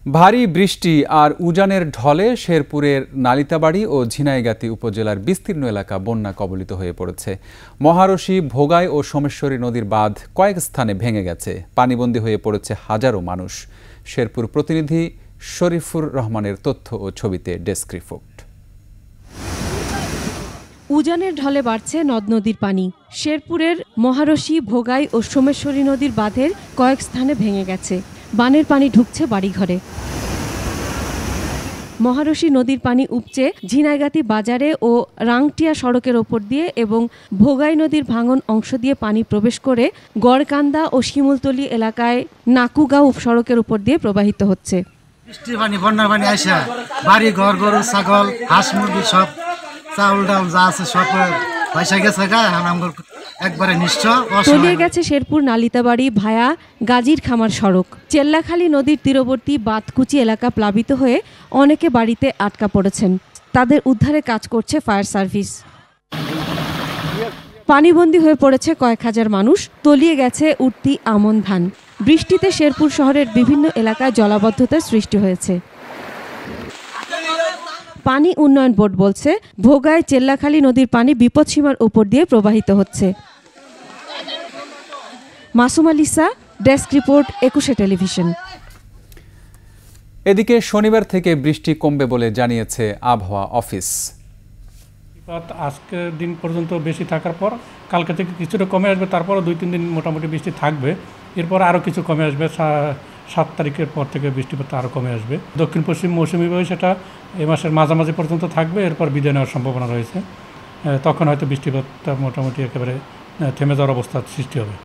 ভারী বৃষ্টি আর উজানের ঢলে শেরপুরের নালিতাবাড়ী ও ঝিনাইগাতী উপজেলার বিস্তীর্ণ এলাকা বন্যা কবলিত হয়ে পড়েছে। মহারশী, ভোগাই ও সোমেশ্বরী নদীর বাঁধ কয়েক স্থানে ভেঙে গেছে। পানিবন্দী হয়ে পড়েছে হাজারো মানুষ। শেরপুর প্রতিনিধি শরীফুর রহমানের তথ্য ও ছবিতে ডেস্ক রিপোর্ট। উজানের ঢলে বাড়ছে নদ নদীর পানি। শেরপুরের মহারশী, ভোগাই ও সোমেশ্বরী নদীর বাঁধের কয়েক স্থানে ভেঙে গেছে। বানের পানি ঢুকছে বাড়িঘরে। মহারশী নদীর পানি উপচে ঝিনাইগাতী বাজারে ও রাংটিয়া সড়কের ওপর দিয়ে এবং ভোগাই নদীর ভাঙন অংশ দিয়ে পানি প্রবেশ করে গড়কান্দা ও শিমুলতলী এলাকায় নাকুগাঁও সড়কের উপর দিয়ে প্রবাহিত হচ্ছে। বৃষ্টির পানি, বন্যার পানি আইসা বাড়ি ঘর, গরু, ছাগল, হাঁস, মুরগি সব চাউল ডাউল যা আছে সব পয়সা গেছে গা। একবারে তলিয়ে গেছে শেরপুর নালিতাবাড়ি ভায়া গাজীর খামার সড়ক। চেল্লাখালী নদীর তীরবর্তী বাতকুচি এলাকা প্লাবিত হয়ে অনেকে বাড়িতে আটকা পড়েছেন। তাদের উদ্ধারে কাজ করছে ফায়ার সার্ভিস। পানিবন্দী হয়ে পড়েছে কয়েক হাজার মানুষ। তলিয়ে গেছে উঠতি আমন ধান। বৃষ্টিতে শেরপুর শহরের বিভিন্ন এলাকায় জলাবদ্ধতার সৃষ্টি হয়েছে। পানি উন্নয়ন বোর্ড বলছে, ভোগাই চেল্লাখালী নদীর পানি বিপদসীমার উপর দিয়ে প্রবাহিত হচ্ছে। Masuma Lisa, desk report, 21 television. এদিকে শনিবার থেকে বৃষ্টি কমবে বলে জানিয়েছে আবহাওয়া অফিস। আজকের দিন পর্যন্ত বেশি থাকার পর কালকে থেকে কিছুটা কমে আসবে, তারপরও 2-3 দিন মোটামুটি বৃষ্টি থাকবে। এরপর আরও কিছু কমে আসবে। 7 তারিখের পর থেকে বৃষ্টিপাত আরও কমে আসবে। দক্ষিণ পশ্চিম মৌসুমি বায়ু সেটা এই মাসের মাঝামাঝি পর্যন্ত থাকবে, এরপর বিদায় নেওয়ার সম্ভাবনা রয়েছে। তখন হয়তো বৃষ্টিপাতটা মোটামুটি একেবারে থেমে যাওয়ার অবস্থার সৃষ্টি হবে।